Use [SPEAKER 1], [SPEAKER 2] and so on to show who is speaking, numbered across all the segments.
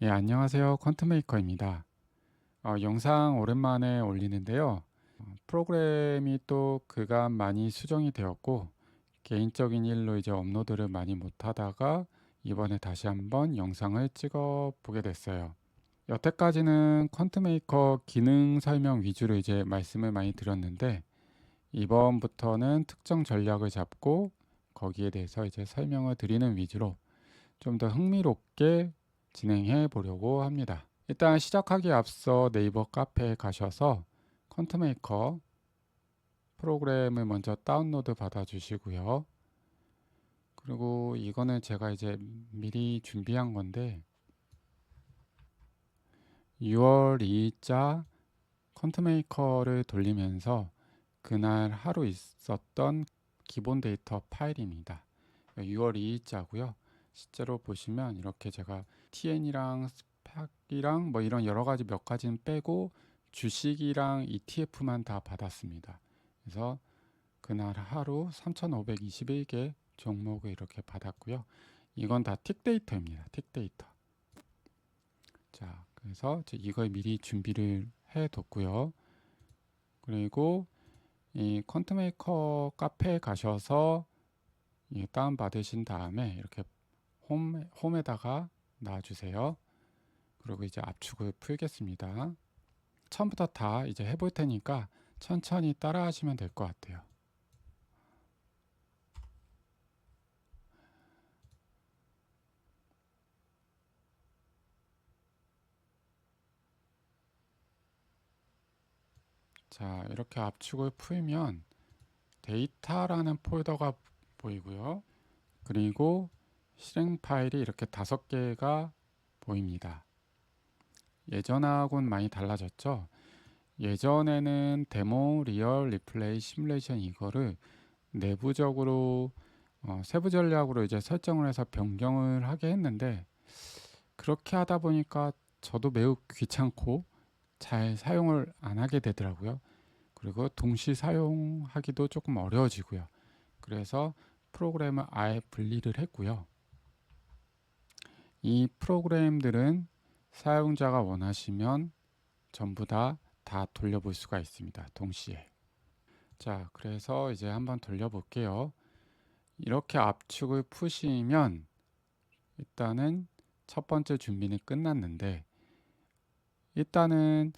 [SPEAKER 1] 예, 안녕하세요. 퀀트메이커입니다. 영상 오랜만에 올리는데요. 프로그램이 또 그간 많이 수정이 되었고, 개인적인 일로 이제 업로드를 많이 못하다가 이번에 다시 한번 영상을 찍어 보게 됐어요. 여태까지는 퀀트메이커 기능 설명 위주로 이제 말씀을 많이 드렸는데, 이번부터는 특정 전략을 잡고 거기에 대해서 이제 설명을 드리는 위주로 좀 더 흥미롭게 진행해 보려고 합니다. 일단 시작하기에 앞서 네이버 카페에 가셔서 퀀트메이커 프로그램을 먼저 다운로드 받아 주시고요. 그리고 이거는 제가 이제 미리 준비한 건데 6월 2일자 퀀트메이커를 돌리면서 그날 하루 있었던 기본 데이터 파일입니다. 6월 2일자고요. 실제로 보시면 이렇게 제가 TN이랑 스팍이랑 뭐 이런 여러 가지 몇 가지는 빼고 주식이랑 ETF만 다 받았습니다. 그래서 그날 하루 3,521개 종목을 이렇게 받았고요. 이건 다 틱 데이터입니다. 틱 데이터. 자, 그래서 이걸 미리 준비를 해 뒀고요. 그리고 이 퀀트메이커 카페에 가셔서 다운 받으신 다음에 이렇게 홈에다가 놔주세요. 그리고 이제 압축을 풀겠습니다. 처음부터 다 이제 해볼 테니까 천천히 따라 하시면 될 것 같아요. 자, 이렇게 압축을 풀면 데이터라는 폴더가 보이고요. 그리고 실행 파일이 이렇게 5개가 보입니다. 예전하고는 많이 달라졌죠. 예전에는 데모, 리얼, 리플레이, 시뮬레이션 이거를 내부적으로 세부 전략으로 이제 설정을 해서 변경을 하게 했는데 그렇게 하다 보니까 저도 매우 귀찮고 잘 사용을 안 하게 되더라고요. 그리고 동시 사용하기도 조금 어려워지고요. 그래서 프로그램을 아예 분리를 했고요. 이 프로그램들은 사용자가 원하시면 전부 다 돌려볼 수가 있습니다. 동시에. 자, 그래서 이제 한번 돌려볼게요. 이렇게 압축을 푸시면 일단은 첫 번째 준비는 끝났는데 일단은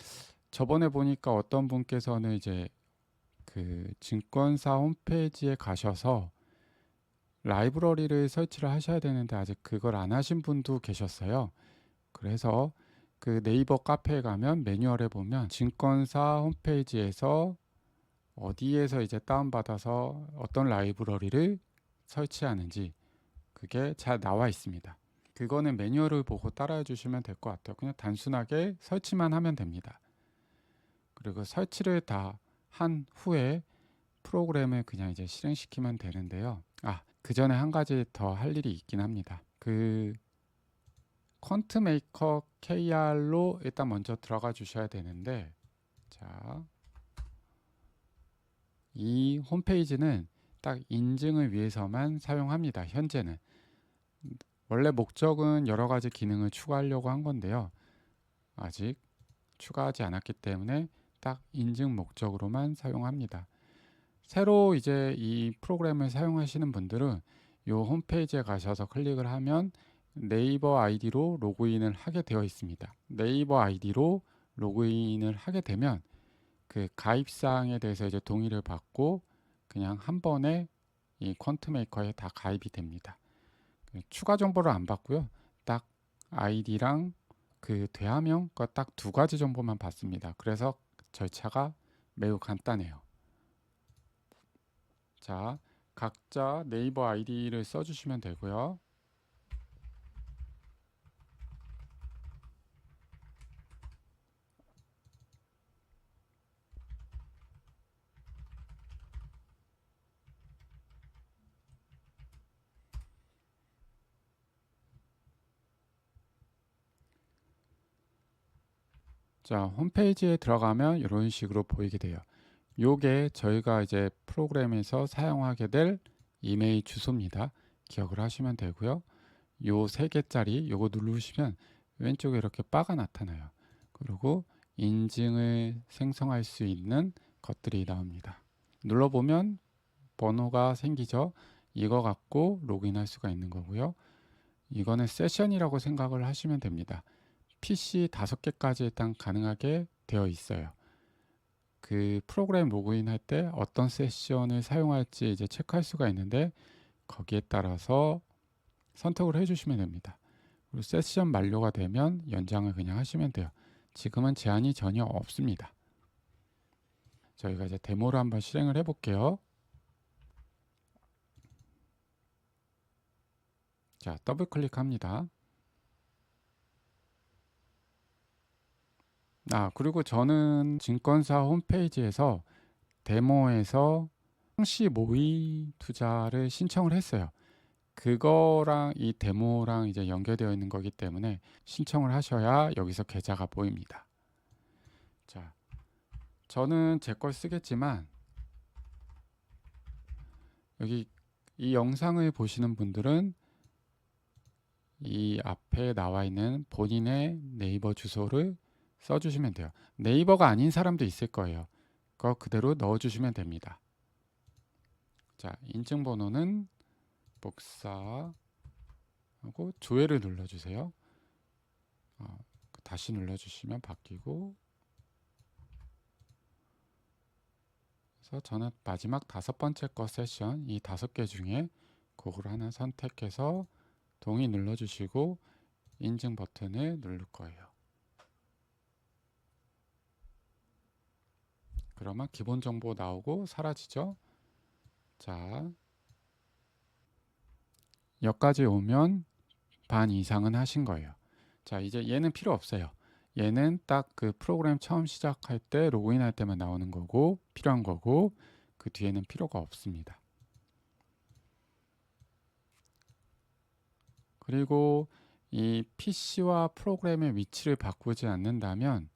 [SPEAKER 1] 저번에 보니까 어떤 분께서는 이제 그 증권사 홈페이지에 가셔서 라이브러리를 설치를 하셔야 되는데 아직 그걸 안 하신 분도 계셨어요. 그래서 그 네이버 카페에 가면 매뉴얼에 보면 증권사 홈페이지에서 어디에서 이제 다운받아서 어떤 라이브러리를 설치하는지 그게 잘 나와 있습니다. 그거는 매뉴얼을 보고 따라해 주시면 될 것 같아요. 그냥 단순하게 설치만 하면 됩니다. 그리고 설치를 다 한 후에 프로그램을 그냥 이제 실행시키면 되는데요. 그 전에 한 가지 더 할 일이 있긴 합니다. 그 퀀트메이커 KR로 일단 먼저 들어가 주셔야 되는데 자, 이 홈페이지는 딱 인증을 위해서만 사용합니다. 현재는. 원래 목적은 여러 가지 기능을 추가하려고 한 건데요. 아직 추가하지 않았기 때문에 딱 인증 목적으로만 사용합니다. 새로 이제 이 프로그램을 사용하시는 분들은 이 홈페이지에 가셔서 클릭을 하면 네이버 아이디로 로그인을 하게 되어 있습니다. 네이버 아이디로 로그인을 하게 되면 그 가입 사항에 대해서 이제 동의를 받고 그냥 한 번에 이 퀀트메이커에 다 가입이 됩니다. 추가 정보를 안 받고요. 딱 아이디랑 그 대화명 거 딱 2가지 정보만 받습니다. 그래서 절차가 매우 간단해요. 자, 각자 네이버 아이디를 써주시면 되고요. 자, 홈페이지에 들어가면 이런 식으로 보이게 돼요. 요게 저희가 이제 프로그램에서 사용하게 될 이메일 주소입니다. 기억을 하시면 되고요. 요 3개짜리 요거 누르시면 왼쪽에 이렇게 바가 나타나요. 그리고 인증을 생성할 수 있는 것들이 나옵니다. 눌러보면 번호가 생기죠. 이거 갖고 로그인할 수가 있는 거고요. 이거는 세션이라고 생각을 하시면 됩니다. PC 5개까지 일단 가능하게 되어 있어요. 그 프로그램 로그인 할 때 어떤 세션을 사용할지 이제 체크할 수가 있는데 거기에 따라서 선택을 해주시면 됩니다. 그리고 세션 만료가 되면 연장을 그냥 하시면 돼요. 지금은 제한이 전혀 없습니다. 저희가 이제 데모를 한번 실행을 해볼게요. 자, 더블 클릭합니다. 그리고 저는 증권사 홈페이지에서 데모에서 상시 모의 투자를 신청을 했어요. 그거랑 이 데모랑 이제 연결되어 있는 거기 때문에 신청을 하셔야 여기서 계좌가 보입니다. 자, 저는 제 걸 쓰겠지만 여기 이 영상을 보시는 분들은 이 앞에 나와 있는 본인의 네이버 주소를 써주시면 돼요. 네이버가 아닌 사람도 있을 거예요. 그거 그대로 넣어주시면 됩니다. 자, 인증번호는 복사하고 조회를 눌러주세요. 다시 눌러주시면 바뀌고, 그래서 저는 마지막 5번째 거 세션 이 5개 중에 그걸 하나 선택해서 동의 눌러주시고 인증 버튼을 누를 거예요. 그러면 기본 정보 나오고 사라지죠. 자, 여기까지 오면 반 이상은 하신 거예요. 자, 이제 얘는 필요 없어요. 얘는 딱 그 프로그램 처음 시작할 때 로그인할 때만 나오는 거고 필요한 거고 그 뒤에는 필요가 없습니다. 그리고 이 PC와 프로그램의 위치를 바꾸지 않는다면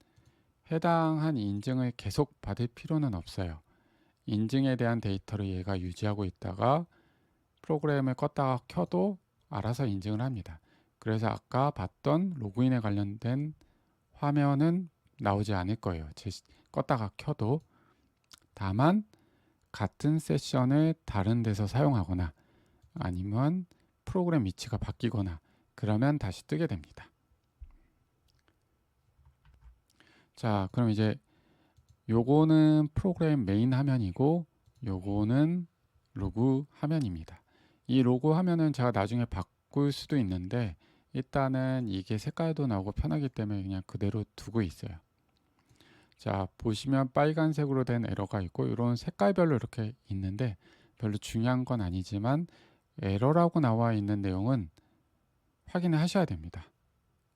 [SPEAKER 1] 해당한 인증을 계속 받을 필요는 없어요. 인증에 대한 데이터를 얘가 유지하고 있다가 프로그램을 껐다가 켜도 알아서 인증을 합니다. 그래서 아까 봤던 로그인에 관련된 화면은 나오지 않을 거예요. 껐다가 켜도. 다만 같은 세션을 다른 데서 사용하거나 아니면 프로그램 위치가 바뀌거나 그러면 다시 뜨게 됩니다. 자, 그럼 이제 요거는 프로그램 메인 화면이고 요거는 로그 화면입니다. 이 로그 화면은 제가 나중에 바꿀 수도 있는데 일단은 이게 색깔도 나오고 편하기 때문에 그냥 그대로 두고 있어요. 자, 보시면 빨간색으로 된 에러가 있고 이런 색깔별로 이렇게 있는데 별로 중요한 건 아니지만 에러라고 나와 있는 내용은 확인을 하셔야 됩니다.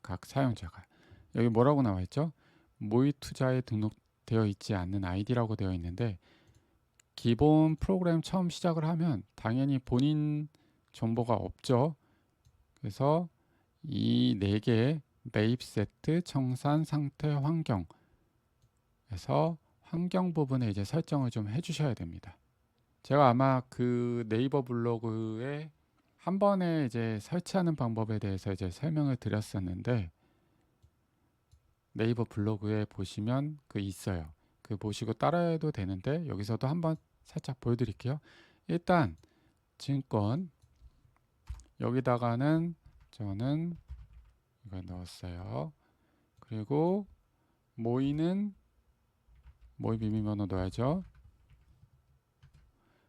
[SPEAKER 1] 각 사용자가. 여기 뭐라고 나와 있죠? 모의 투자에 등록되어 있지 않는 아이디라고 되어 있는데 기본 프로그램 처음 시작을 하면 당연히 본인 정보가 없죠. 그래서 이 4개 매입 세트, 청산, 상태, 환경에서 환경 부분에 이제 설정을 좀 해주셔야 됩니다. 제가 아마 그 네이버 블로그에 한 번에 이제 설치하는 방법에 대해서 이제 설명을 드렸었는데 네이버 블로그에 보시면 그 있어요. 그 보시고 따라해도 되는데 여기서도 한번 살짝 보여드릴게요. 일단 증권 여기다가는 저는 이걸 넣었어요. 그리고 모의는 모의 비밀번호 넣어야죠.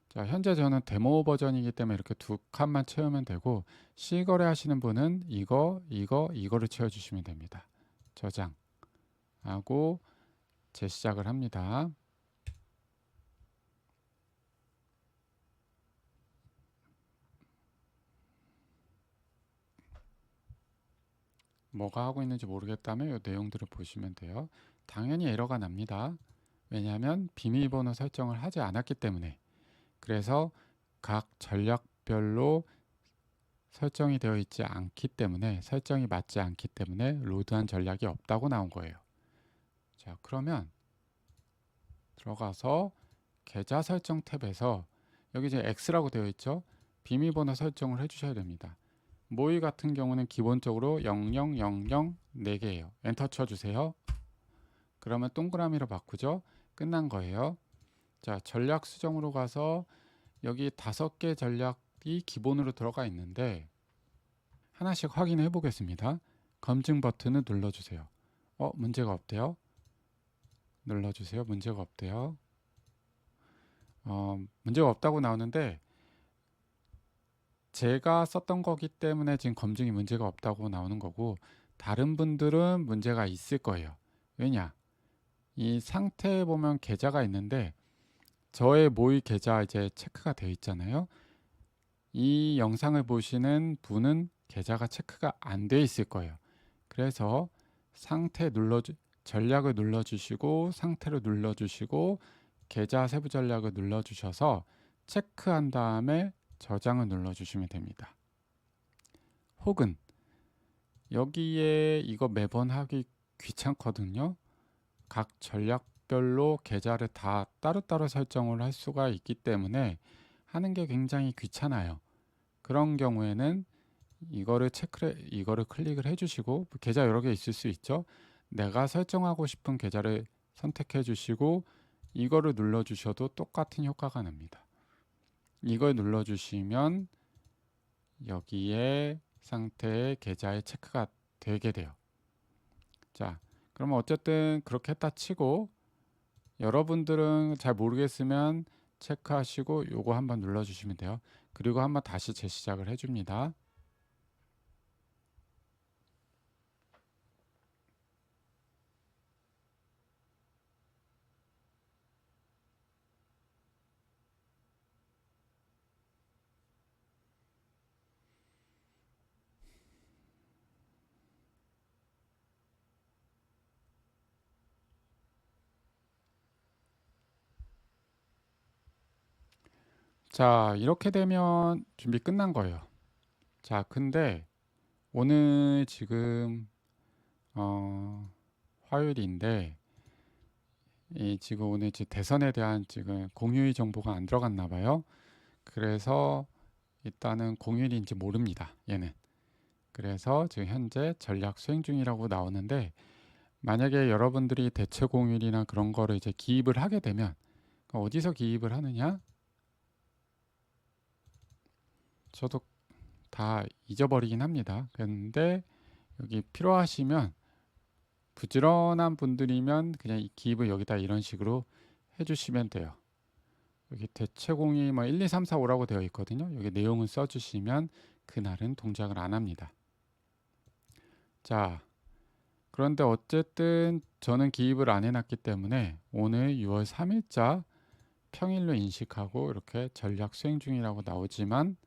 [SPEAKER 1] 자, 현재 저는 데모 버전이기 때문에 이렇게 2칸만 채우면 되고 실거래 하시는 분은 이거를 채워주시면 됩니다. 저장하고 재시작을 합니다. 뭐가 하고 있는지 모르겠다면 이 내용들을 보시면 돼요. 당연히 에러가 납니다. 왜냐하면 비밀번호 설정을 하지 않았기 때문에. 그래서 각 전략별로 설정이 되어 있지 않기 때문에 설정이 맞지 않기 때문에 로드한 전략이 없다고 나온 거예요. 자, 그러면 들어가서 계좌 설정 탭에서 여기 이제 X라고 되어 있죠. 비밀번호 설정을 해주셔야 됩니다. 모의 같은 경우는 기본적으로 0000 4개예요. 엔터 쳐주세요. 그러면 동그라미로 바꾸죠. 끝난 거예요. 자, 전략 수정으로 가서 여기 5개 전략이 기본으로 들어가 있는데 하나씩 확인해 보겠습니다. 검증 버튼을 눌러주세요. 문제가 없대요. 눌러주세요. 문제가 없대요. 문제가 없다고 나오는데 제가 썼던 거기 때문에 지금 검증이 문제가 없다고 나오는 거고, 다른 분들은 문제가 있을 거예요. 왜냐? 이 상태에 보면 계좌가 있는데 저의 모의 계좌 이제 체크가 되어 있잖아요. 이 영상을 보시는 분은 계좌가 체크가 안 돼 있을 거예요. 그래서 전략을 눌러주시고 상태를 눌러주시고 계좌 세부 전략을 눌러주셔서 체크한 다음에 저장을 눌러주시면 됩니다. 혹은 여기에 이거 매번 하기 귀찮거든요. 각 전략별로 계좌를 다 따로따로 설정을 할 수가 있기 때문에 하는 게 굉장히 귀찮아요. 그런 경우에는 이거를 클릭을 해주시고, 계좌 여러 개 있을 수 있죠. 내가 설정하고 싶은 계좌를 선택해 주시고 이거를 눌러 주셔도 똑같은 효과가 납니다. 이걸 눌러 주시면 여기에 상태의 계좌에 체크가 되게 돼요. 자, 그러면 어쨌든 그렇게 했다 치고, 여러분들은 잘 모르겠으면 체크하시고 요거 한번 눌러 주시면 돼요. 그리고 한번 다시 재시작을 해줍니다. 자, 이렇게 되면 준비 끝난 거예요. 자, 근데 오늘 지금 화요일인데 지금 오늘 대선에 대한 지금 공휴일 정보가 안 들어갔나 봐요. 그래서 일단은 공휴일인지 모릅니다, 얘는. 그래서 지금 현재 전략 수행 중이라고 나오는데, 만약에 여러분들이 대체 공휴일이나 그런 거를 이제 기입을 하게 되면 어디서 기입을 하느냐? 저도 다 잊어버리긴 합니다. 그런데 여기 필요하시면, 부지런한 분들이면 그냥 이 기입을 여기다 이런 식으로 해주시면 돼요. 여기 대체공이 1, 2, 3, 4, 5라고 되어 있거든요. 여기 내용을 써주시면 그날은 동작을 안 합니다. 자, 그런데 어쨌든 저는 기입을 안 해놨기 때문에 오늘 6월 3일자 평일로 인식하고 이렇게 전략 수행 중이라고 나오지만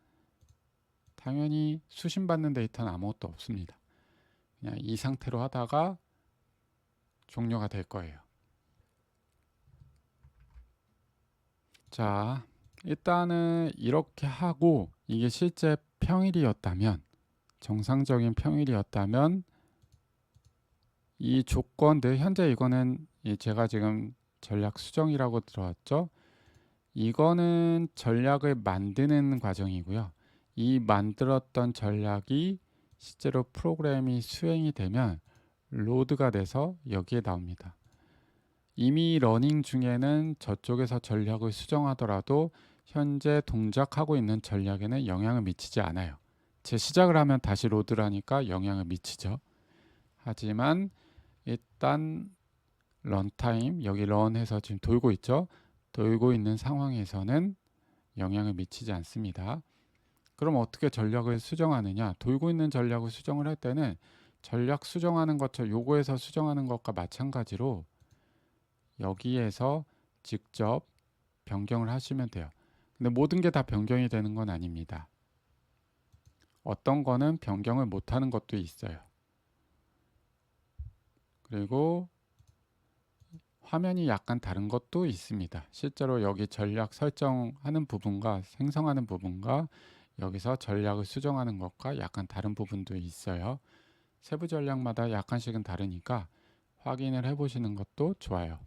[SPEAKER 1] 당연히 수신받는 데이터는 아무것도 없습니다. 그냥 이 상태로 하다가 종료가 될 거예요. 자, 일단은 이렇게 하고, 이게 실제 평일이었다면, 정상적인 평일이었다면 이 조건들, 현재 이거는 제가 지금 전략 수정이라고 들어왔죠. 이거는 전략을 만드는 과정이고요. 이 만들었던 전략이 실제로 프로그램이 수행이 되면 로드가 돼서 여기에 나옵니다. 이미 러닝 중에는 저쪽에서 전략을 수정하더라도 현재 동작하고 있는 전략에는 영향을 미치지 않아요. 재시작을 하면 다시 로드를 하니까 영향을 미치죠. 하지만 일단 런타임, 여기 런해서 지금 돌고 있죠. 돌고 있는 상황에서는 영향을 미치지 않습니다. 그럼 어떻게 전략을 수정하느냐? 돌고 있는 전략을 수정을 할 때는 전략 수정하는 것처럼 요거에서 수정하는 것과 마찬가지로 여기에서 직접 변경을 하시면 돼요. 근데 모든 게 다 변경이 되는 건 아닙니다. 어떤 거는 변경을 못하는 것도 있어요. 그리고 화면이 약간 다른 것도 있습니다. 실제로 여기 전략 설정하는 부분과 생성하는 부분과 여기서 전략을 수정하는 것과 약간 다른 부분도 있어요. 세부 전략마다 약간씩은 다르니까 확인을 해보시는 것도 좋아요.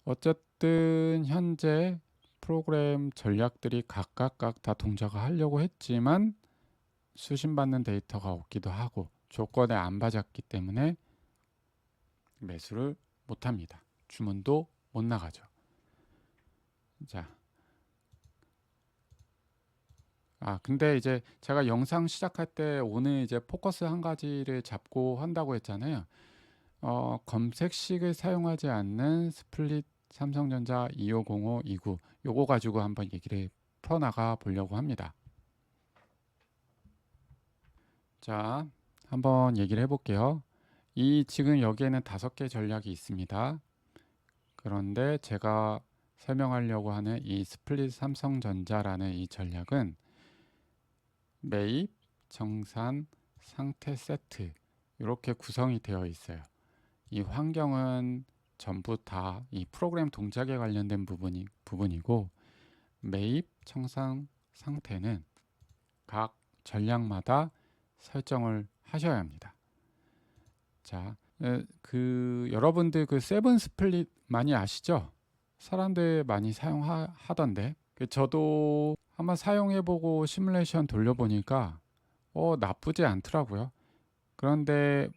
[SPEAKER 1] 어쨌든 현재 프로그램 전략들이 각각 다 동작을 하려고 했지만 수신받는 데이터가 없기도 하고 조건에 안 맞았기 때문에 매수를 못합니다. 주문도 못 나가죠. 자, 근데 이제 제가 영상 시작할 때 오늘 이제 포커스 한 가지를 잡고 한다고 했잖아요. 검색식을 사용하지 않는 스플릿 삼성전자 2505, 29 요거 가지고 한번 얘기를 풀어나가 보려고 합니다. 자, 한번 얘기를 해볼게요. 지금 여기에는 5개 전략이 있습니다. 그런데 제가 설명하려고 하는 이 스플릿 삼성전자라는 이 전략은 매입, 정산, 상태 세트 이렇게 구성이 되어 있어요. 이 환경은 전부 다 이 프로그램 동작에 관련된 부분이고 매입, 청산, 상태는 각 전략마다 설정을 하셔야 합니다. 자, 여러분들 그 세븐 스플릿 많이 아시죠? 사람들 많이 사용하던데 저도 한번 사용해보고 시뮬레이션 돌려보니까 나쁘지 않더라고요. 그런데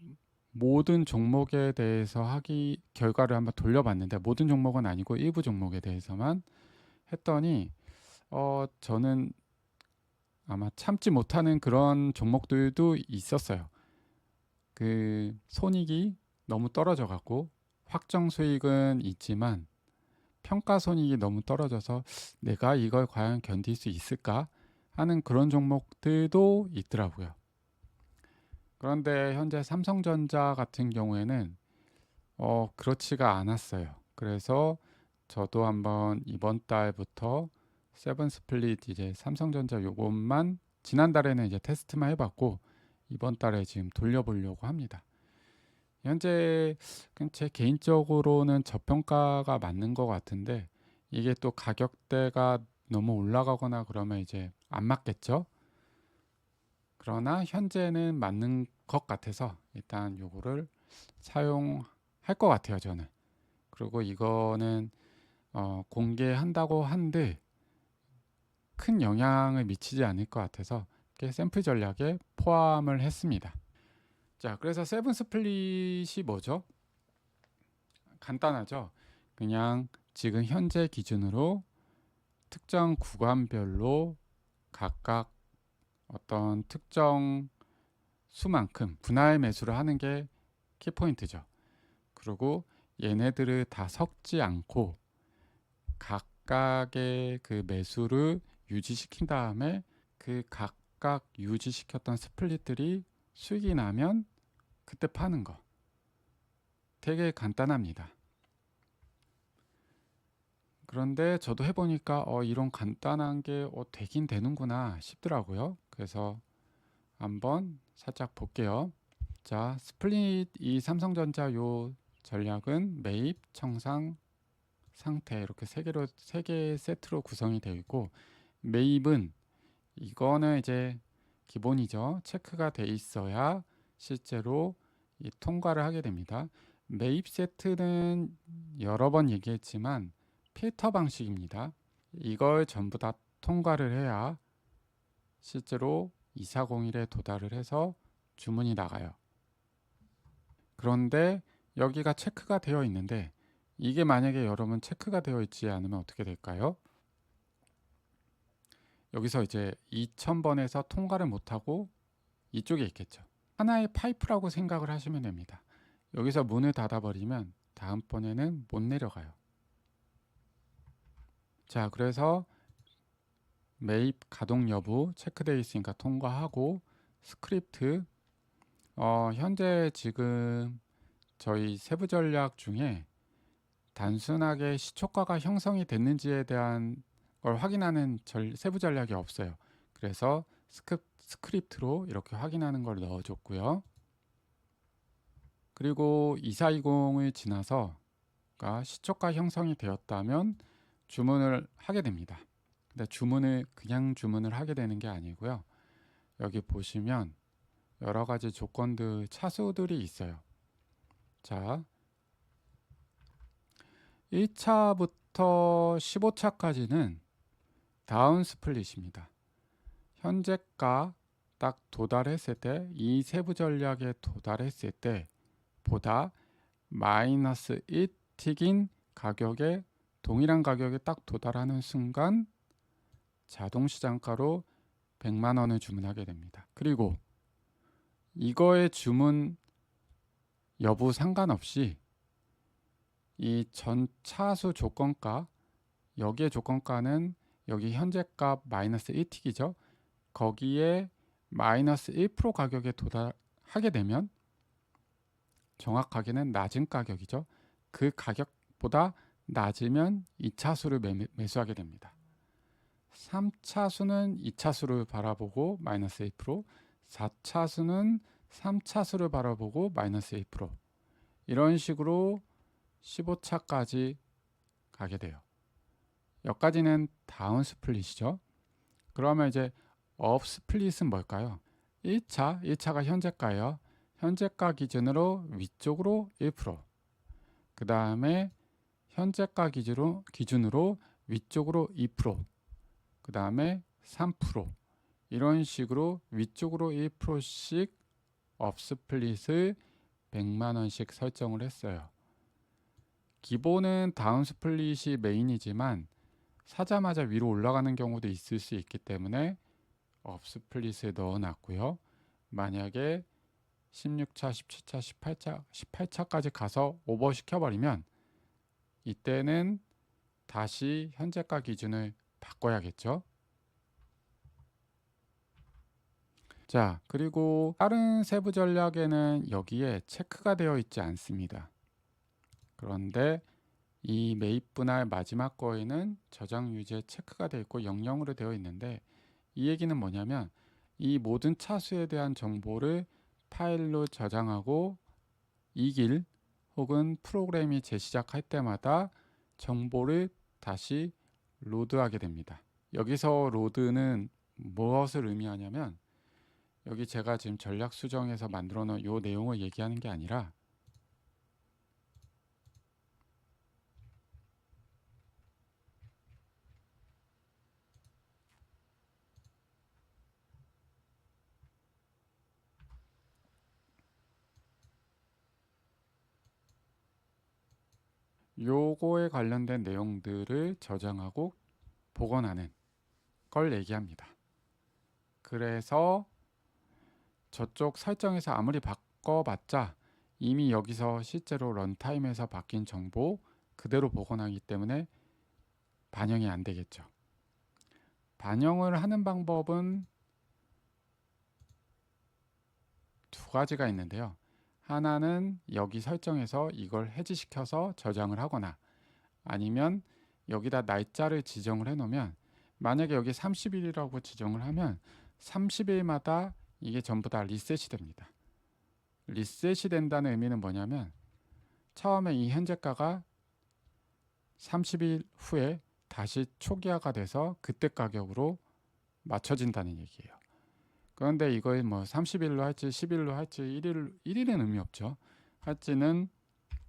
[SPEAKER 1] 모든 종목에 대해서 결과를 한번 돌려봤는데 모든 종목은 아니고 일부 종목에 대해서만 했더니 저는 아마 참지 못하는 그런 종목들도 있었어요. 그 손익이 너무 떨어져 갖고 확정 수익은 있지만 평가 손익이 너무 떨어져서 내가 이걸 과연 견딜 수 있을까 하는 그런 종목들도 있더라고요. 그런데 현재 삼성전자 같은 경우에는 그렇지가 않았어요. 그래서 저도 한번 이번 달부터 세븐 스플릿 이제 삼성전자 요것만 지난달에는 이제 테스트만 해봤고 이번 달에 지금 돌려보려고 합니다. 현재 제 개인적으로는 저평가가 맞는 것 같은데 이게 또 가격대가 너무 올라가거나 그러면 이제 안 맞겠죠. 그러나 현재는 맞는 것 같아서 일단 요거를 사용할 것 같아요, 저는. 그리고 이거는 공개한다고 한들 큰 영향을 미치지 않을 것 같아서 샘플 전략에 포함을 했습니다. 자, 그래서 세븐 스플릿이 뭐죠? 간단하죠. 그냥 지금 현재 기준으로 특정 구간별로 각각 어떤 특정 수만큼 분할 매수를 하는 게 키포인트죠. 그리고 얘네들을 다 섞지 않고 각각의 그 매수를 유지시킨 다음에 그 각각 유지시켰던 스플릿들이 수익이 나면 그때 파는 거. 되게 간단합니다. 그런데 저도 해보니까 이런 간단한 게 되긴 되는구나 싶더라고요. 그래서 한번 살짝 볼게요. 자, 스플릿 이 삼성전자 요 전략은 매입, 청산, 상태 이렇게 세 개 세트로 구성이 되어 있고 매입은 이거는 이제 기본이죠. 체크가 돼 있어야 실제로 이 통과를 하게 됩니다. 매입 세트는 여러 번 얘기했지만 필터 방식입니다. 이걸 전부 다 통과를 해야 실제로 2401에 도달을 해서 주문이 나가요. 그런데 여기가 체크가 되어 있는데 이게 만약에 여러분 체크가 되어 있지 않으면 어떻게 될까요? 여기서 이제 2000번에서 통과를 못하고 이쪽에 있겠죠. 하나의 파이프라고 생각을 하시면 됩니다. 여기서 문을 닫아버리면 다음번에는 못 내려가요. 자, 그래서 매입 가동 여부 체크되어 있으니까 통과하고 스크립트 현재 지금 저희 세부 전략 중에 단순하게 시초가가 형성이 됐는지에 대한 걸 확인하는 세부 전략이 없어요. 그래서 스크립트로 이렇게 확인하는 걸 넣어줬고요. 그리고 2420을 지나서 시초가 형성이 되었다면 주문을 하게 됩니다. 근데 그냥 주문을 하게 되는 게 아니고요. 여기 보시면 여러 가지 조건들 차수들이 있어요. 자, 1차부터 15차까지는 다운 스플릿입니다. 현재가 딱 도달했을 때, 이 세부 전략에 도달했을 때 보다 마이너스 1틱인 가격에 동일한 가격에 딱 도달하는 순간 자동 시장가로 100만 원을 주문하게 됩니다. 그리고 이거의 주문 여부 상관없이 이 전 차수 조건가, 여기에 조건가는 여기 현재값 마이너스 1틱이죠. 거기에 마이너스 1% 가격에 도달하게 되면 정확하게는 낮은 가격이죠. 그 가격보다 낮으면 2차수를 매수하게 됩니다. 3차수는 2차수를 바라보고 마이너스 1%, 4차수는 3차수를 바라보고 마이너스 1%, 이런 식으로 15차까지 가게 돼요. 여기까지는 다운 스플릿이죠. 그러면 이제 업 스플릿은 뭘까요? 1차가 현재가예요. 현재가 기준으로 위쪽으로 1%, 그 다음에 현재가 기준으로 위쪽으로 2%, 그 다음에 3%, 이런 식으로 위쪽으로 1%씩 업 스플릿을 100만 원씩 설정을 했어요. 기본은 다운 스플릿이 메인이지만 사자마자 위로 올라가는 경우도 있을 수 있기 때문에 업 스플릿을 넣어 놨고요. 만약에 16차, 17차, 18차까지 가서 오버시켜 버리면 이때는 다시 현재가 기준을 바꿔야겠죠. 자, 그리고 다른 세부 전략에는 여기에 체크가 되어 있지 않습니다. 그런데 이 매입 분할 마지막 거에는 저장 유지에 체크가 되어 있고 00으로 되어 있는데, 이 얘기는 뭐냐면 이 모든 차수에 대한 정보를 파일로 저장하고 이 길 혹은 프로그램이 재시작할 때마다 정보를 다시 로드하게 됩니다. 여기서 로드는 무엇을 의미하냐면, 여기 제가 지금 전략 수정에서 만들어 놓은 이 내용을 얘기하는 게 아니라 요거에 관련된 내용들을 저장하고 복원하는 걸 얘기합니다. 그래서 저쪽 설정에서 아무리 바꿔봤자 이미 여기서 실제로 런타임에서 바뀐 정보 그대로 복원하기 때문에 반영이 안 되겠죠. 반영을 하는 방법은 두 가지가 있는데요. 하나는 여기 설정에서 이걸 해지시켜서 저장을 하거나, 아니면 여기다 날짜를 지정을 해 놓으면, 만약에 여기 30일이라고 지정을 하면 30일마다 이게 전부 다 리셋이 됩니다. 리셋이 된다는 의미는 뭐냐면 처음에 이 현재가가 30일 후에 다시 초기화가 돼서 그때 가격으로 맞춰진다는 얘기예요. 그런데 이걸 뭐 30일로 할지 10일로 할지 1일은 의미 없죠. 할지는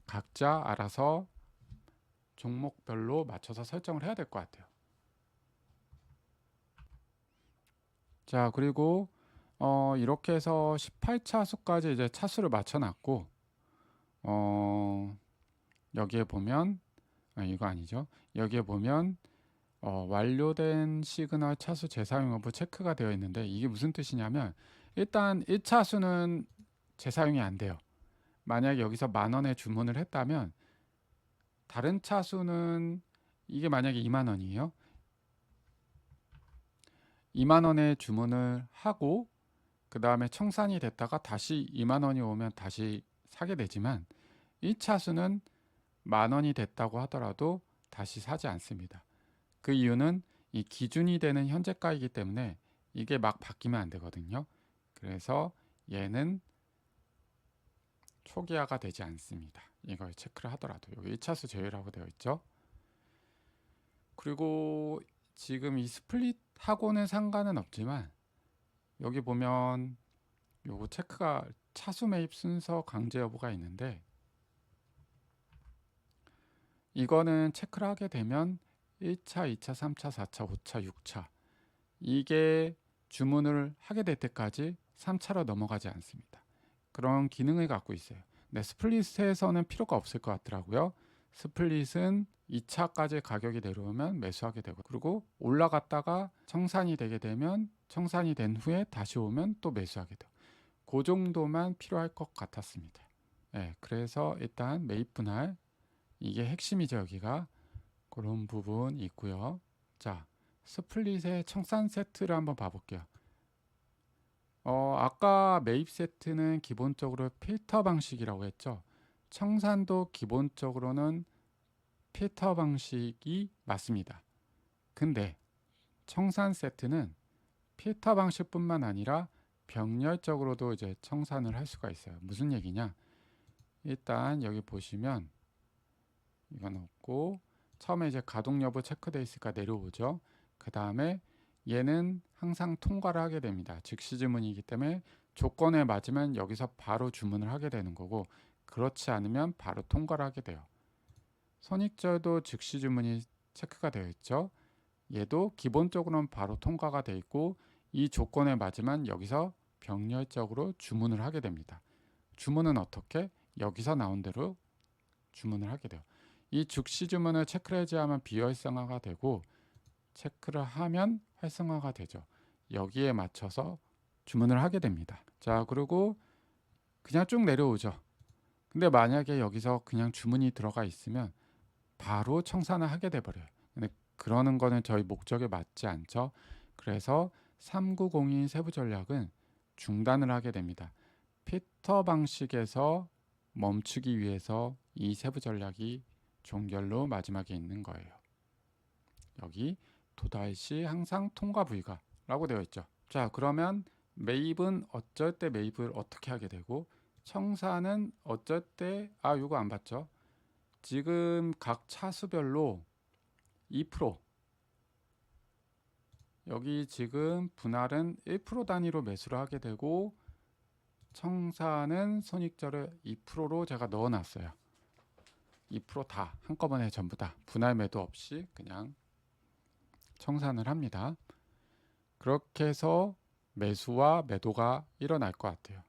[SPEAKER 1] 각자 알아서 종목별로 맞춰서 설정을 해야 될 것 같아요. 자, 그리고 이렇게 해서 18차수까지 이제 차수를 맞춰놨고, 여기에 보면 이거 아니죠. 여기에 보면 완료된 시그널 차수 재사용 여부 체크가 되어 있는데, 이게 무슨 뜻이냐면 일단 1차수는 재사용이 안 돼요. 만약에 여기서 10,000원에 주문을 했다면 다른 차수는, 이게 만약에 20,000원이에요. 20,000원에 주문을 하고 그 다음에 청산이 됐다가 다시 20,000원이 오면 다시 사게 되지만, 1차수는 10,000원이 됐다고 하더라도 다시 사지 않습니다. 그 이유는 이 기준이 되는 현재가이기 때문에 이게 막 바뀌면 안 되거든요. 그래서 얘는 초기화가 되지 않습니다. 이걸 체크를 하더라도 여기 1차수 제외라고 되어 있죠. 그리고 지금 이 스플릿하고는 상관은 없지만 여기 보면 요거 체크가 차수 매입 순서 강제 여부가 있는데, 이거는 체크를 하게 되면 1차, 2차, 3차, 4차, 5차, 6차, 이게 주문을 하게 될 때까지 3차로 넘어가지 않습니다. 그런 기능을 갖고 있어요. 네, 스플릿에서는 필요가 없을 것 같더라고요. 스플릿은 2차까지 가격이 내려오면 매수하게 되고, 그리고 올라갔다가 청산이 되게 되면, 청산이 된 후에 다시 오면 또 매수하게 되고, 그 정도만 필요할 것 같았습니다. 네, 그래서 일단 매입 분할, 이게 핵심이죠. 여기가 그런 부분이 있고요. 자, 스플릿의 청산 세트를 한번 봐볼게요. 아까 매입 세트는 기본적으로 필터 방식이라고 했죠. 청산도 기본적으로는 필터 방식이 맞습니다. 근데 청산 세트는 필터 방식뿐만 아니라 병렬적으로도 이제 청산을 할 수가 있어요. 무슨 얘기냐? 일단 여기 보시면 이건 없고, 처음에 이제 가동 여부 체크되어 있으니까 내려오죠. 그 다음에 얘는 항상 통과를 하게 됩니다. 즉시 주문이기 때문에 조건에 맞으면 여기서 바로 주문을 하게 되는 거고, 그렇지 않으면 바로 통과를 하게 돼요. 선익절도 즉시 주문이 체크가 되어 있죠. 얘도 기본적으로는 바로 통과가 되어 있고, 이 조건에 맞으면 여기서 병렬적으로 주문을 하게 됩니다. 주문은 어떻게? 여기서 나온 대로 주문을 하게 돼요. 이 즉시 주문을 체크를 해제하면 비활성화가 되고, 체크를 하면 활성화가 되죠. 여기에 맞춰서 주문을 하게 됩니다. 자, 그리고 그냥 쭉 내려오죠. 근데 만약에 여기서 그냥 주문이 들어가 있으면 바로 청산을 하게 돼 버려요. 근데 그러는 거는 저희 목적에 맞지 않죠. 그래서 3902 세부 전략은 중단을 하게 됩니다. 피터 방식에서 멈추기 위해서 이 세부 전략이 종결로 마지막에 있는 거예요. 여기 도달시 항상 통과 불가라고 되어 있죠. 자, 그러면 매입은 어쩔 때 매입을 어떻게 하게 되고, 청산은 어쩔 때, 이거 안 봤죠? 지금 각 차수별로 2%, 여기 지금 분할은 1% 단위로 매수를 하게 되고, 청산은 손익절을 2%로 제가 넣어 놨어요. 2%다 한꺼번에 전부 다 분할 매도 없이 그냥 청산을 합니다. 그렇게 해서 매수와 매도가 일어날 것 같아요.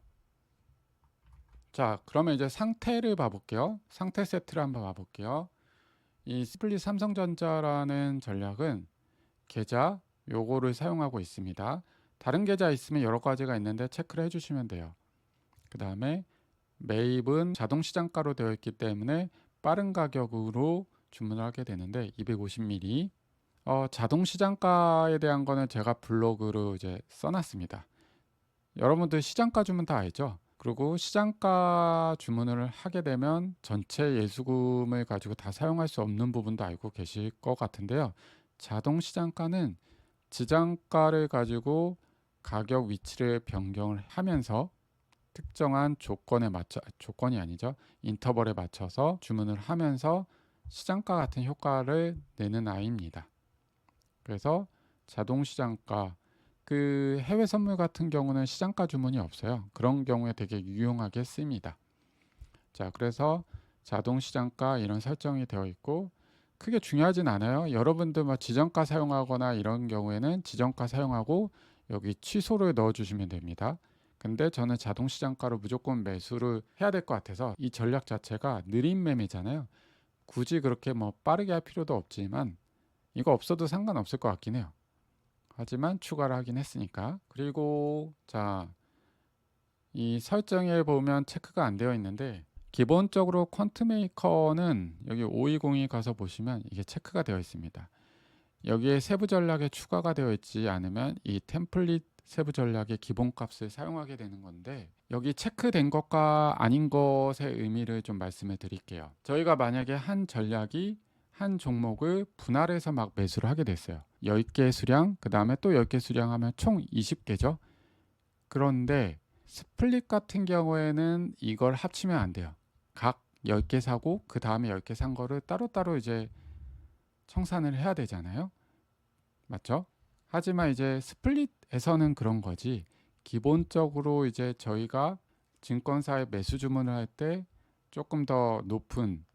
[SPEAKER 1] 자, 그러면 이제 상태를 봐볼게요. 상태 세트를 한번 봐볼게요. 이 스플릿 삼성전자라는 전략은 계좌 요거를 사용하고 있습니다. 다른 계좌 있으면 여러 가지가 있는데 체크를 해주시면 돼요. 그 다음에 매입은 자동 시장가로 되어 있기 때문에 빠른 가격으로 주문을 하게 되는데 250ml. 자동 시장가에 대한 거는 제가 블로그로 이제 써놨습니다. 여러분들 시장가 주문 다 알죠? 그리고 시장가 주문을 하게 되면 전체 예수금을 가지고 다 사용할 수 없는 부분도 알고 계실 것 같은데요. 자동 시장가는 지정가를 가지고 가격 위치를 변경을 하면서 특정한 조건에 맞춰, 조건이 아니죠, 인터벌에 맞춰서 주문을 하면서 시장가 같은 효과를 내는 아이입니다. 그래서 자동 시장가, 그 해외 선물 같은 경우는 시장가 주문이 없어요. 그런 경우에 되게 유용하게 쓰입니다. 자, 그래서 자동 시장가 이런 설정이 되어 있고, 크게 중요하진 않아요. 여러분들 뭐 지정가 사용하거나 이런 경우에는 지정가 사용하고 여기 취소를 넣어 주시면 됩니다. 근데 저는 자동 시장가로 무조건 매수를 해야 될 것 같아서, 이 전략 자체가 느린 매매잖아요. 굳이 그렇게 뭐 빠르게 할 필요도 없지만 이거 없어도 상관없을 것 같긴 해요. 하지만 추가를 하긴 했으니까. 그리고 자, 이 설정에 보면 체크가 안 되어 있는데, 기본적으로 퀀트메이커는 여기 5202 가서 보시면 이게 체크가 되어 있습니다. 여기에 세부 전략에 추가가 되어 있지 않으면 이 템플릿 세부 전략의 기본값을 사용하게 되는 건데, 여기 체크된 것과 아닌 것의 의미를 좀 말씀을 드릴게요. 저희가 만약에 한 전략이 한 종목을 분할해서 막 매수를 하게 됐어요. 10개 수량, 그 다음에 또 10개 수량 하면 총 20개죠. 그런데 스플릿 같은 경우에는 이걸 합치면 안 돼요. 각 10개 사고 그 다음에 10개 산 거를 따로따로 이제 청산을 해야 되잖아요. 맞죠? 하지만 이제 스플릿에서는 그런 거지, 기본적으로 이제 저희가 증권사에 매수 주문을 할 때 조금 더 높은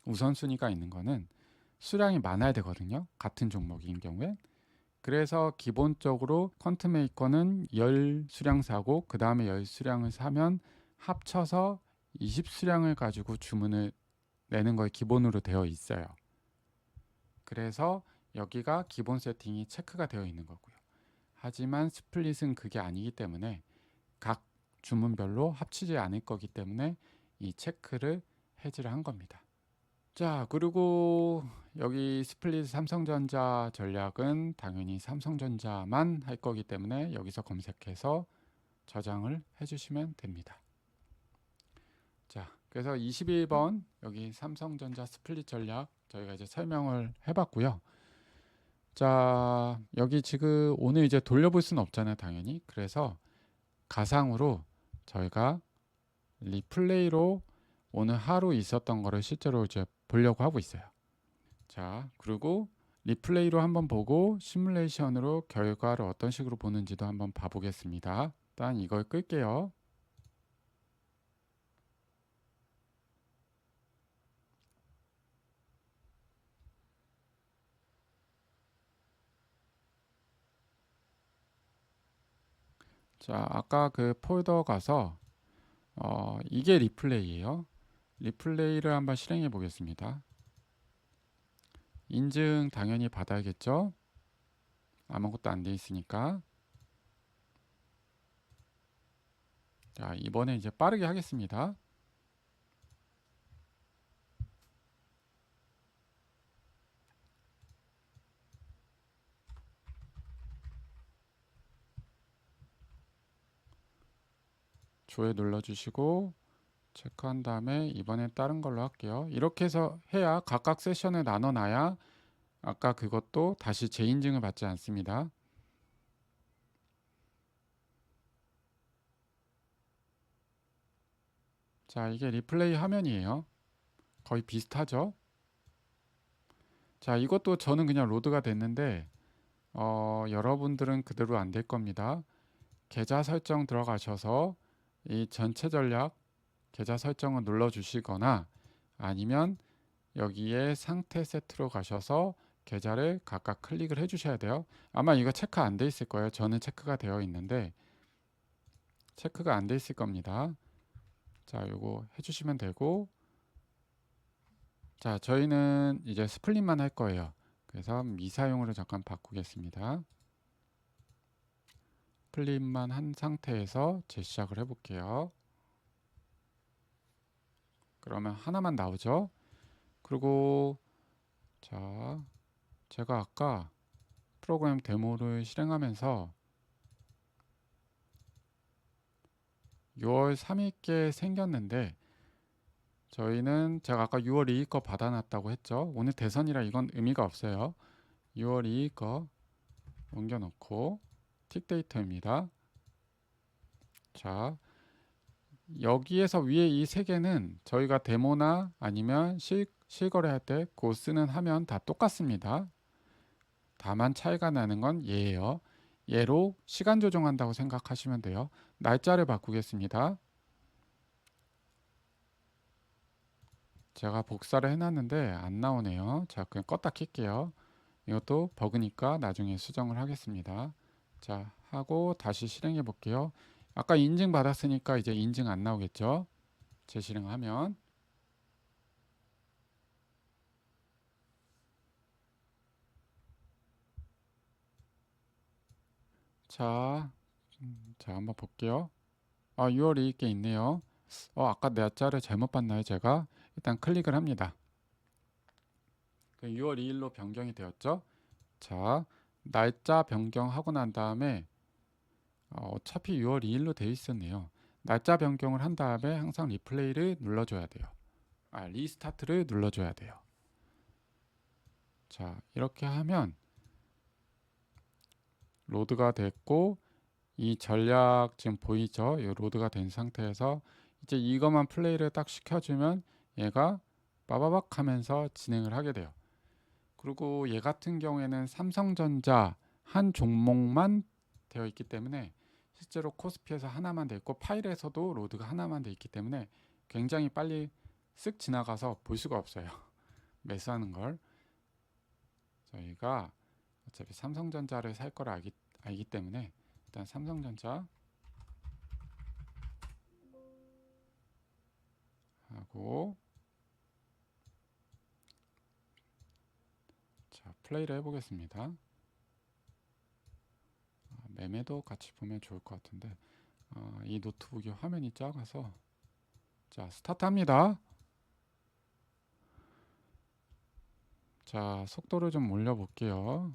[SPEAKER 1] 우선순위가 있는 거는 수량이 많아야 되거든요. 같은 종목인 경우에. 그래서 기본적으로 퀀트 메이커는 10수량 사고 그 다음에 10수량을 사면 합쳐서 20수량을 가지고 주문을 내는 거에 기본으로 되어 있어요. 그래서 여기가 기본 세팅이 체크가 되어 있는 거고요. 하지만 스플릿은 그게 아니기 때문에 각 주문별로 합치지 않을 거기 때문에 이 체크를 해지를 한 겁니다. 자, 그리고 여기 스플릿 삼성전자 전략은 당연히 삼성전자만 할 거기 때문에 여기서 검색해서 저장을 해주시면 됩니다. 자, 그래서 21번 여기 삼성전자 스플릿 전략 저희가 이제 설명을 해봤고요. 자, 여기 지금 오늘 이제 돌려볼 수는 없잖아요, 당연히. 그래서 가상으로 저희가 리플레이로 오늘 하루 있었던 거를 실제로 이제 보려고 하고 있어요. 자, 그리고 리플레이로 한번 보고 시뮬레이션으로 결과를 어떤 식으로 보는지도 한번 봐보겠습니다. 일단 이걸 끌게요. 자, 아까 그 폴더 가서 이게 리플레이예요. 리플레이를 한번 실행해 보겠습니다. 인증 당연히 받아야겠죠. 아무것도 안 돼 있으니까. 자, 이번에 이제 빠르게 하겠습니다. 조회 눌러주시고 체크한 다음에 이번에 다른 걸로 할게요. 이렇게 해서 해야 각각 세션을 나눠놔야 아까 그것도 다시 재인증을 받지 않습니다. 자, 이게 리플레이 화면이에요. 거의 비슷하죠? 자, 이것도 저는 그냥 로드가 됐는데 여러분들은 그대로 안 될 겁니다. 계좌 설정 들어가셔서 이 전체 전략 계좌 설정을 눌러 주시거나 아니면 여기에 상태 세트로 가셔서 계좌를 각각 클릭을 해 주셔야 돼요. 아마 이거 체크 안 돼 있을 거예요. 저는 체크가 되어 있는데 체크가 안 돼 있을 겁니다. 자, 요거 해 주시면 되고, 자, 저희는 이제 스플릿만 할 거예요. 그래서 미사용으로 잠깐 바꾸겠습니다. 스플릿만 한 상태에서 재시작을 해 볼게요. 그러면 하나만 나오죠. 그리고 자, 제가 아까 프로그램 데모를 실행하면서 6월 3일께 생겼는데 저희는 제가 아까 6월 2일 거 받아놨다고 했죠. 오늘 대선이라 이건 의미가 없어요. 6월 2일 거 옮겨놓고 틱 데이터입니다. 자, 여기에서 위에 이 세 개는 저희가 데모나 아니면 실거래할 때 그 쓰는 화면 다 똑같습니다. 다만 차이가 나는 건 얘예요. 얘로 시간 조정한다고 생각하시면 돼요. 날짜를 바꾸겠습니다. 제가 복사를 해놨는데 안 나오네요. 자, 그냥 껐다 킬게요. 이것도 버그니까 나중에 수정을 하겠습니다. 자, 하고 다시 실행해 볼게요. 아까 인증 받았으니까 이제 인증 안 나오겠죠? 재실행하면. 자, 자, 한번 볼게요. 6월 2일께 있네요. 아까 날짜를 잘못 봤나요, 제가? 일단 클릭을 합니다. 6월 2일로 변경이 되었죠? 자, 날짜 변경하고 난 다음에 어차피 6월 2일로 되어 있었네요. 날짜 변경을 한 다음에 항상 리플레이를 눌러줘야 돼요. 리스타트를 눌러줘야 돼요. 자, 이렇게 하면 로드가 됐고 이 전략 지금 보이죠? 이 로드가 된 상태에서 이제 이것만 플레이를 딱 시켜주면 얘가 빠바박 하면서 진행을 하게 돼요. 그리고 얘 같은 경우에는 삼성전자 한 종목만 되어 있기 때문에 실제로 코스피에서 하나만 돼 있고 파일에서도 로드가 하나만 돼 있기 때문에 굉장히 빨리 쓱 지나가서 볼 수가 없어요. 매수하는 걸 저희가 어차피 삼성전자를 살 걸 알기 때문에 일단 삼성전자 하고, 자, 플레이를 해보겠습니다. 매매도 같이 보면 좋을 것 같은데, 이 노트북이 화면이 작아서. 자, 스타트합니다. 자, 속도를 좀 올려볼게요.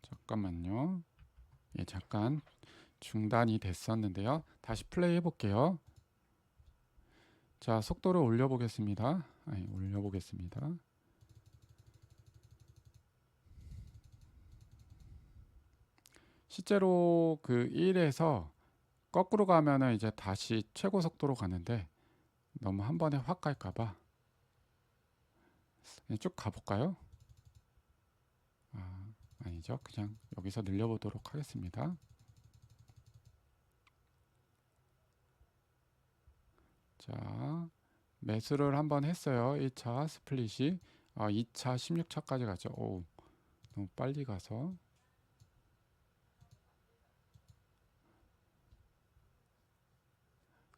[SPEAKER 1] 잠깐만요. 예, 잠깐 중단이 됐었는데요. 다시 플레이 해볼게요. 자, 속도를 올려보겠습니다. 올려보겠습니다. 실제로 그 1에서 거꾸로 가면은 이제 다시 최고 속도로 가는데, 너무 한 번에 확 갈까봐 쭉 가볼까요? 아니죠. 그냥 여기서 늘려보도록 하겠습니다. 자, 매수를 한번 했어요. 1차 스플릿이 2차 16차까지 가죠. 오, 너무 빨리 가서.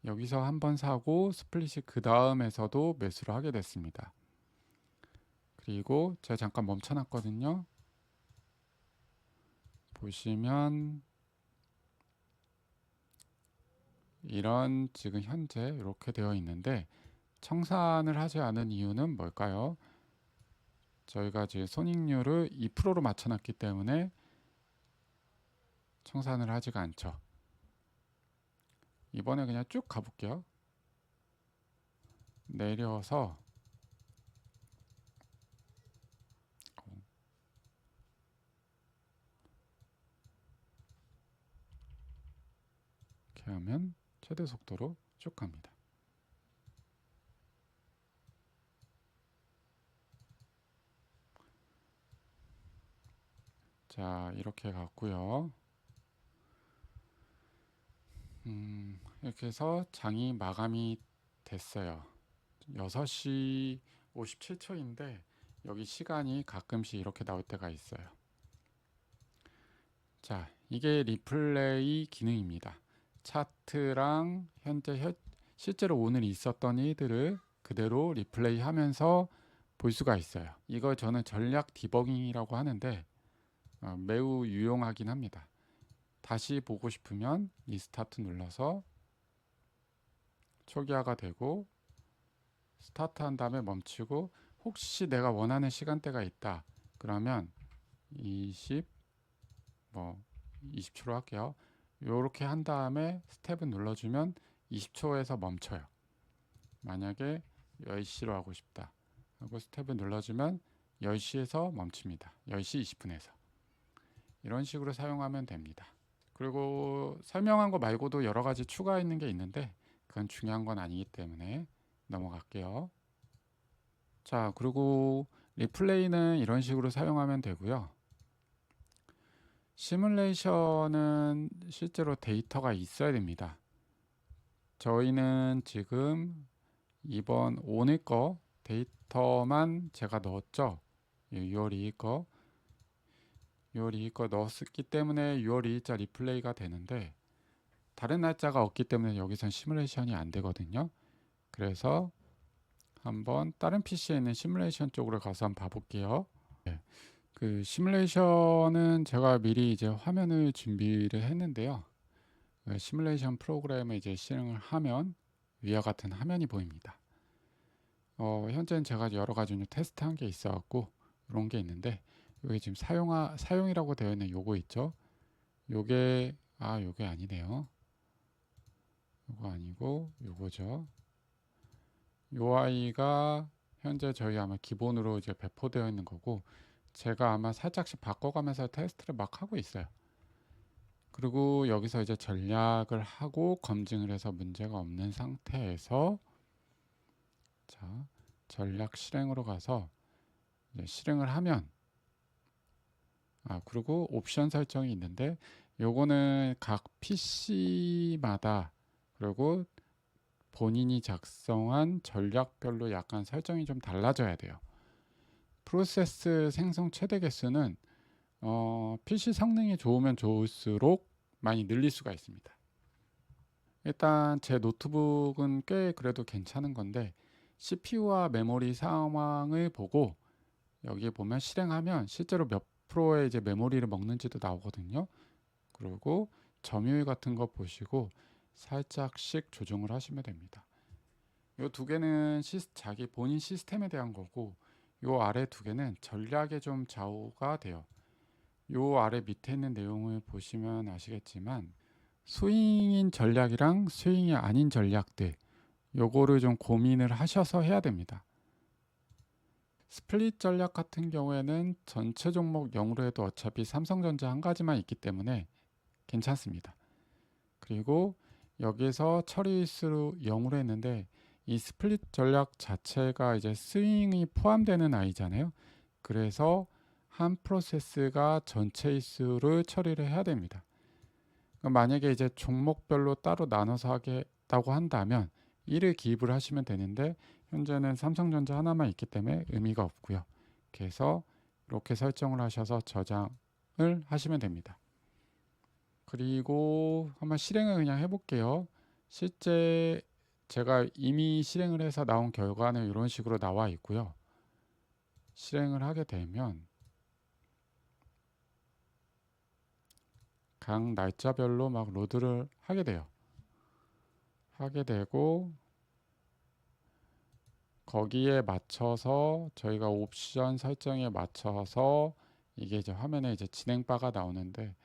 [SPEAKER 1] 여기서 한번 사고 스플릿이 그 다음에서도 매수를 하게 됐습니다. 그리고 제가 잠깐 멈춰놨거든요. 보시면 이런 지금 현재 이렇게 되어 있는데, 청산을 하지 않은 이유는 뭘까요? 저희가 지금 손익률을 2%로 맞춰놨기 때문에 청산을 하지가 않죠. 이번에 그냥 쭉 가볼게요. 내려서 이렇게 하면 최대 속도로 쭉 갑니다. 자, 이렇게 갔고요. 이렇게 해서 장이 마감이 됐어요. 6시 57초인데 여기 시간이 가끔씩 이렇게 나올 때가 있어요. 자, 이게 리플레이 기능입니다. 차트랑 현재 실제로 오늘 있었던 일들을 그대로 리플레이 하면서 볼 수가 있어요. 이걸 저는 전략 디버깅이라고 하는데 매우 유용하긴 합니다. 다시 보고 싶으면 리스타트 눌러서 초기화가 되고, 스타트 한 다음에 멈추고, 혹시 내가 원하는 시간대가 있다 그러면 20초로 할게요. 이렇게 한 다음에 스텝을 눌러주면 20초에서 멈춰요. 만약에 10시로 하고 싶다 하고 스텝을 눌러주면 10시에서 멈춥니다. 10시 20분에서. 이런 식으로 사용하면 됩니다. 그리고 설명한 거 말고도 여러 가지 추가 있는 게 있는데 그건 중요한 건 아니기 때문에 넘어갈게요. 자, 그리고 리플레이는 이런 식으로 사용하면 되고요. 시뮬레이션은 실제로 데이터가 있어야 됩니다. 저희는 지금 이번 오늘 거 데이터만 제가 넣었죠. 6월 2일 거 6월 2일 거 넣었기 때문에 6월 2일자 리플레이가 되는데, 다른 날짜가 없기 때문에 여기선 시뮬레이션이 안 되거든요. 그래서 한번 다른 PC에 있는 시뮬레이션 쪽으로 가서 한번 봐볼게요. 네, 그 시뮬레이션은 제가 미리 이제 화면을 준비를 했는데요. 시뮬레이션 프로그램을 이제 실행을 하면 위와 같은 화면이 보입니다. 현재는 제가 여러 가지 테스트한 게 있어갖고 이런 게 있는데, 여기 지금 사용이라고 되어 있는 요거 있죠. 요게 요게 아니네요. 요거 아니고 요거죠. 요 아이가 현재 저희 아마 기본으로 이제 배포되어 있는 거고, 제가 아마 살짝씩 바꿔가면서 테스트를 막 하고 있어요. 그리고 여기서 이제 전략을 하고 검증을 해서 문제가 없는 상태에서, 자, 전략 실행으로 가서 이제 실행을 하면, 그리고 옵션 설정이 있는데 요거는 각 PC마다, 그리고 본인이 작성한 전략별로 약간 설정이 좀 달라져야 돼요. 프로세스 생성 최대 개수는 PC 성능이 좋으면 좋을수록 많이 늘릴 수가 있습니다. 일단 제 노트북은 꽤 그래도 괜찮은 건데 CPU와 메모리 상황을 보고 여기 보면 실행하면 실제로 몇 프로의 이제 메모리를 먹는지도 나오거든요. 그리고 점유율 같은 거 보시고 살짝씩 조정을 하시면 됩니다. 이 두 개는 자기 본인 시스템에 대한 거고, 요 아래 두 개는 전략에 좀 좌우가 돼요. 요 아래 밑에 있는 내용을 보시면 아시겠지만 스윙인 전략이랑 스윙이 아닌 전략들, 요거를 좀 고민을 하셔서 해야 됩니다. 스플릿 전략 같은 경우에는 전체 종목 0으로 해도 어차피 삼성전자 한 가지만 있기 때문에 괜찮습니다. 그리고 여기서 처리수로 0으로 했는데 이 스플릿 전략 자체가 이제 스윙이 포함되는 아이잖아요. 그래서 한 프로세스가 전체의 수를 처리를 해야 됩니다. 만약에 이제 종목별로 따로 나눠서 하겠다고 한다면 1을 기입을 하시면 되는데 현재는 삼성전자 하나만 있기 때문에 의미가 없고요. 그래서 이렇게 설정을 하셔서 저장을 하시면 됩니다. 그리고 한번 실행을 그냥 해볼게요. 실제 제가 이미 실행을 해서 나온 결과는 이런 식으로 나와 있고요. 실행을 하게 되면 각 날짜별로 막 로드를 하게 돼요. 하게 되고 거기에 맞춰서 저희가 옵션 설정에 맞춰서 이게 이제 화면에 이제 진행바가 나오는데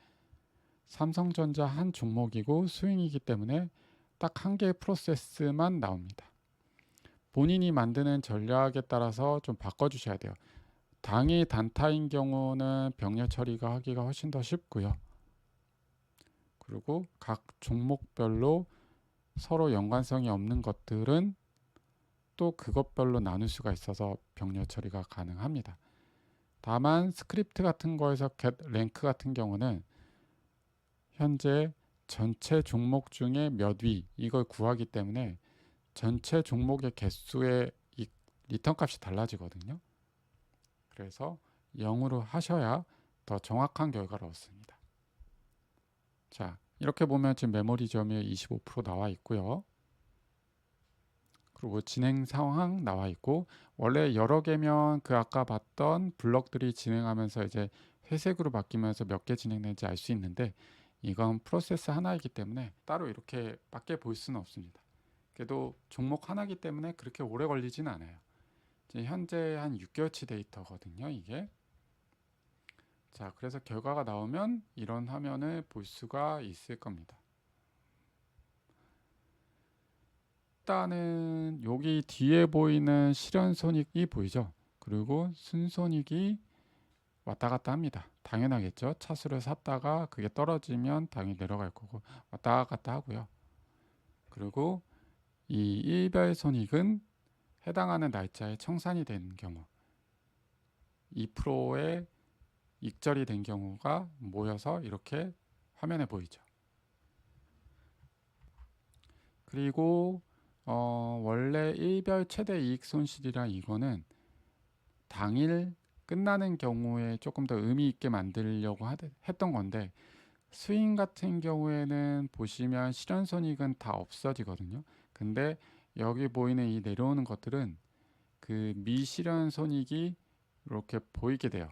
[SPEAKER 1] 삼성전자 한 종목이고 스윙이기 때문에 딱 한 개의 프로세스만 나옵니다. 본인이 만드는 전략에 따라서 좀 바꿔주셔야 돼요. 당일 단타인 경우는 병렬 처리가 하기가 훨씬 더 쉽고요. 그리고 각 종목별로 서로 연관성이 없는 것들은 또 그것별로 나눌 수가 있어서 병렬 처리가 가능합니다. 다만 스크립트 같은 거에서 get 랭크 같은 경우는 현재 전체 종목 중에 몇 위 이걸 구하기 때문에 전체 종목의 개수의 이 리턴 값이 달라지거든요. 그래서 0으로 하셔야 더 정확한 결과를 얻습니다. 자, 이렇게 보면 지금 메모리 점유율 25% 나와 있고요. 그리고 진행 상황 나와 있고, 원래 여러 개면 그 아까 봤던 블럭들이 진행하면서 이제 회색으로 바뀌면서 몇 개 진행되는지 알 수 있는데 이건 프로세스 하나이기 때문에 따로 이렇게 밖에 볼 수는 없습니다. 그래도 종목 하나이기 때문에 그렇게 오래 걸리진 않아요. 현재 한 6개월치 데이터거든요, 이게. 자, 그래서 결과가 나오면 이런 화면을 볼 수가 있을 겁니다. 일단은 여기 뒤에 보이는 실현손익이 보이죠. 그리고 순손익이 왔다 갔다 합니다. 당연하겠죠. 차수를 샀다가 그게 떨어지면 당연히 내려갈 거고 왔다 갔다 하고요. 그리고 이 일별 손익은 해당하는 날짜에 청산이 된 경우 2%의 익절이 된 경우가 모여서 이렇게 화면에 보이죠. 그리고 원래 일별 최대 이익 손실이랑 이거는 당일 끝나는 경우에 조금 더 의미 있게 만들려고 했던 건데 스윙 같은 경우에는 보시면 실현손익은 다 없어지거든요. 근데 여기 보이는 이 내려오는 것들은 그 미실현손익이 이렇게 보이게 돼요.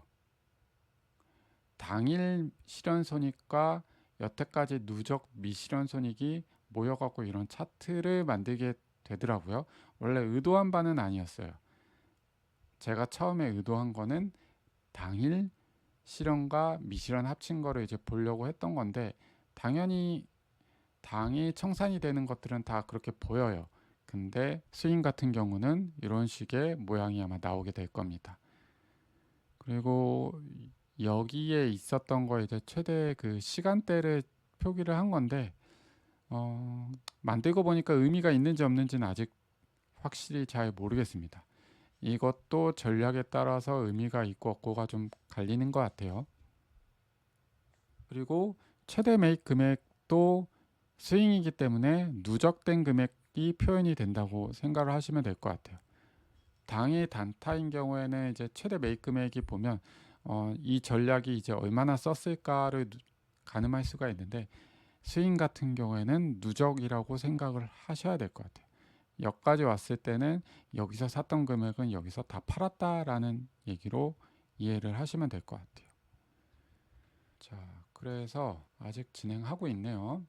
[SPEAKER 1] 당일 실현손익과 여태까지 누적 미실현손익이 모여갖고 이런 차트를 만들게 되더라고요. 원래 의도한 바는 아니었어요. 제가 처음에 의도한 거는 당일 실현과 미실현 합친 거를 이제 보려고 했던 건데 당연히 당일 청산이 되는 것들은 다 그렇게 보여요. 근데 스윙 같은 경우는 이런 식의 모양이 아마 나오게 될 겁니다. 그리고 여기에 있었던 거 이제 최대 그 시간대를 표기를 한 건데 만들고 보니까 의미가 있는지 없는지는 아직 확실히 잘 모르겠습니다. 이것도 전략에 따라서 의미가 있고 없고가 좀 갈리는 것 같아요. 그리고 최대 매입 금액도 스윙이기 때문에 누적된 금액이 표현이 된다고 생각을 하시면 될 것 같아요. 당일 단타인 경우에는 이제 최대 매입 금액이 보면 이 전략이 이제 얼마나 썼을까를 가늠할 수가 있는데, 스윙 같은 경우에는 누적이라고 생각을 하셔야 될 것 같아요. 여기까지 왔을 때는 여기서 샀던 금액은 여기서 다 팔았다라는 얘기로 이해를 하시면 될 것 같아요. 자, 그래서 아직 진행하고 있네요.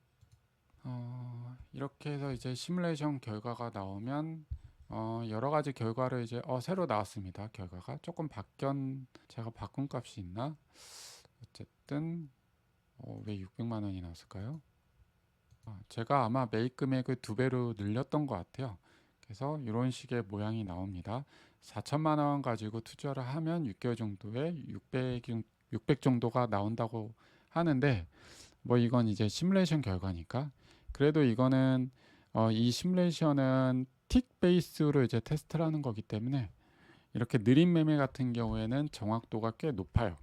[SPEAKER 1] 이렇게 해서 이제 시뮬레이션 결과가 나오면 여러 가지 결과를 이제 새로 나왔습니다. 결과가 조금 제가 바꾼 값이 있나? 어쨌든 왜 600만 원이 나왔을까요? 제가 아마 매입 금액을 2배로 늘렸던 것 같아요. 그래서 이런 식의 모양이 나옵니다. 4천만 원 가지고 투자를 하면 6개월 정도에 600 정도가 나온다고 하는데, 뭐 이건 이제 시뮬레이션 결과니까, 그래도 이거는 이 시뮬레이션은 틱 베이스로 이제 테스트를 하는 거기 때문에 이렇게 느린 매매 같은 경우에는 정확도가 꽤 높아요.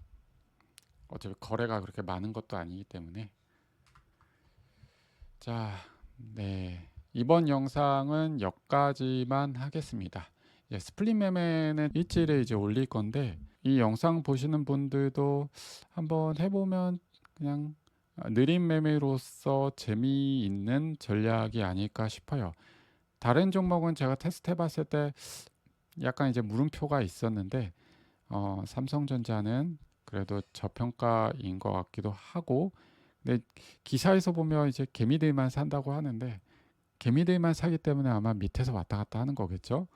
[SPEAKER 1] 어차피 거래가 그렇게 많은 것도 아니기 때문에. 자, 네. 이번 영상은 여기까지만 하겠습니다. 스플릿 매매는 일주일에 이제 올릴 건데, 이 영상 보시는 분들도 한번 해보면 그냥 느린 매매로서 재미있는 전략이 아닐까 싶어요. 다른 종목은 제가 테스트 해봤을 때 약간 이제 물음표가 있었는데, 삼성전자는 그래도 저평가인 것 같기도 하고, 근데 기사에서 보면 이제 개미들만 산다고 하는데, 개미들만 사기 때문에 아마 밑에서 왔다 갔다 하는 거겠죠.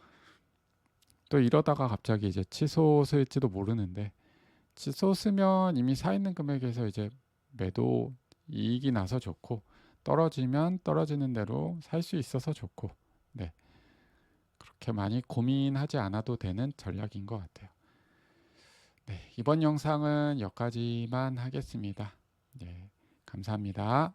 [SPEAKER 1] 또 이러다가 갑자기 이제 치솟을지도 모르는데, 치솟으면 이미 사 있는 금액에서 이제 매도 이익이 나서 좋고, 떨어지면 떨어지는 대로 살 수 있어서 좋고, 네, 그렇게 많이 고민하지 않아도 되는 전략인 것 같아요. 네, 이번 영상은 여기까지만 하겠습니다. 네, 감사합니다.